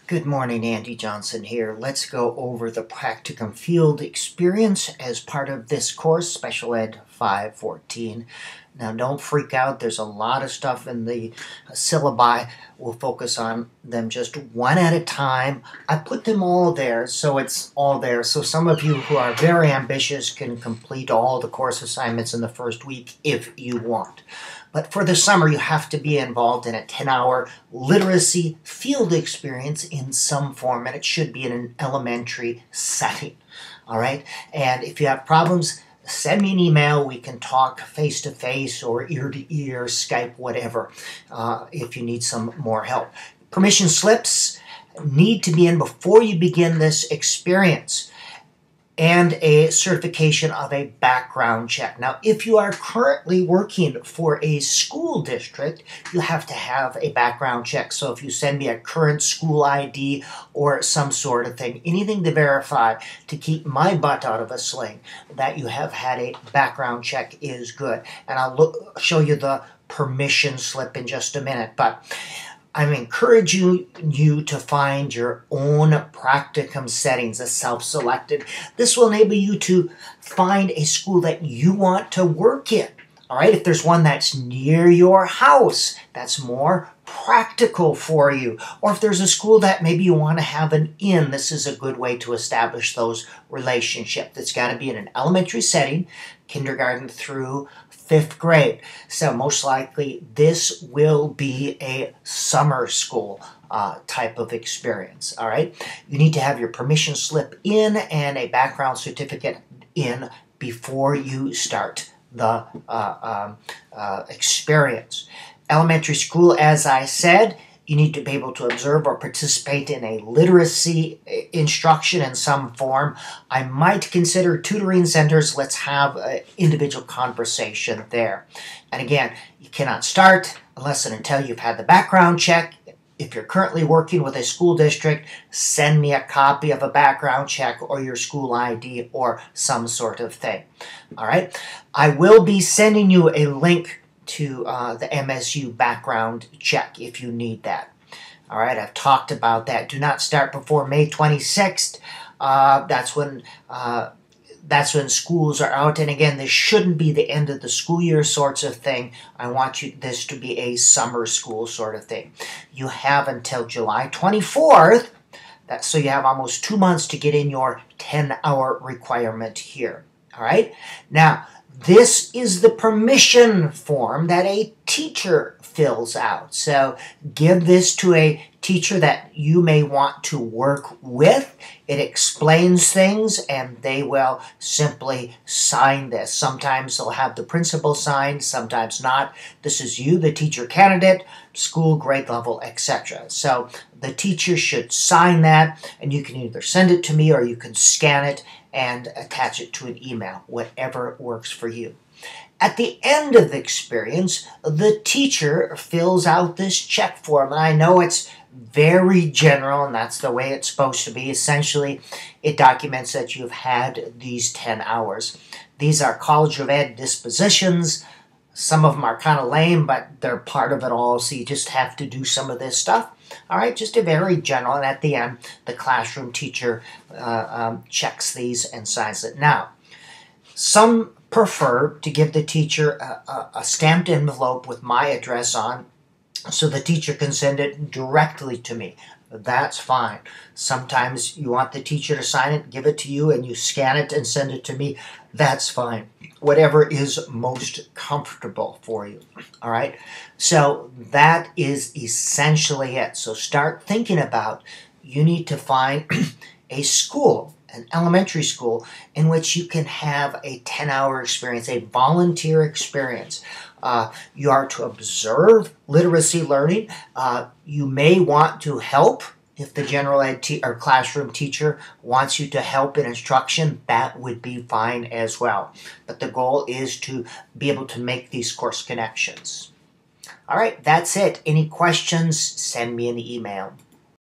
Good morning, Andy Johnson here. Let's go over the practicum field experience as part of this course, Special Ed 514. Now, don't freak out. There's a lot of stuff in the syllabi. We'll focus on them just one at a time. I put them all there, so it's all there. So some of you who are very ambitious can complete all the course assignments in the first week if you want. But for the summer, you have to be involved in a 10-hour literacy field experience in some form, and it should be in an elementary setting. All right? And if you have problems, send me an email. We can talk face-to-face or ear-to-ear, Skype, whatever, if you need some more help. Permission slips need to be in before you begin this experience, and a certification of a background check. Now, if you are currently working for a school district, you have to have a background check. So if you send me a current school ID or some sort of thing, anything to verify to keep my butt out of a sling that you have had a background check is good. And I'll show you the permission slip in just a minute. But I'm encouraging you to find your own practicum settings, a self-selected. This will enable you to find a school that you want to work in. All right, if there's one that's near your house, that's more practical for you. Or if there's a school that maybe you want to have an in, this is a good way to establish those relationships. It's got to be in an elementary setting, kindergarten through 5th grade. So most likely this will be a summer school type of experience. All right, you need to have your permission slip in and a background certificate in before you start the experience. Elementary school, as I said, you need to be able to observe or participate in a literacy instruction in some form. I might consider tutoring centers. Let's have an individual conversation there. And again, you cannot start unless and until you've had the background check. If you're currently working with a school district, send me a copy of a background check or your school ID or some sort of thing. All right. I will be sending you a link to the MSU background check if you need that. All right, I've talked about that. Do not start before May 26th. That's when schools are out. And again, this shouldn't be the end of the school year sorts of thing. I want this to be a summer school sort of thing. You have until July 24th. So you have almost 2 months to get in your 10-hour requirement here. All right, now, this is the permission form that a teacher fills out. So give this to a teacher that you may want to work with. It explains things and they will simply sign this. Sometimes they'll have the principal sign, sometimes not. This is you, the teacher candidate, school, grade level, etc. So the teacher should sign that, and you can either send it to me or you can scan it and attach it to an email, whatever works for you. At the end of the experience, the teacher fills out this check form. And I know it's very general, and that's the way it's supposed to be. Essentially, it documents that you've had these 10 hours. These are College of Ed dispositions. Some of them are kind of lame, but they're part of it all, so you just have to do some of this stuff. All right, just a very general, and at the end, the classroom teacher checks these and signs it. Now, some prefer to give the teacher a stamped envelope with my address on, so the teacher can send it directly to me. That's fine. Sometimes you want the teacher to sign it, give it to you, and you scan it and send it to me. That's fine. Whatever is most comfortable for you. All right? So that is essentially it. So start thinking about, you need to find a school, an elementary school, in which you can have a 10-hour experience, a volunteer experience. You are to observe literacy learning. You may want to help. If the general ed or classroom teacher wants you to help in instruction, that would be fine as well. But the goal is to be able to make these course connections. All right, that's it. Any questions, send me an email.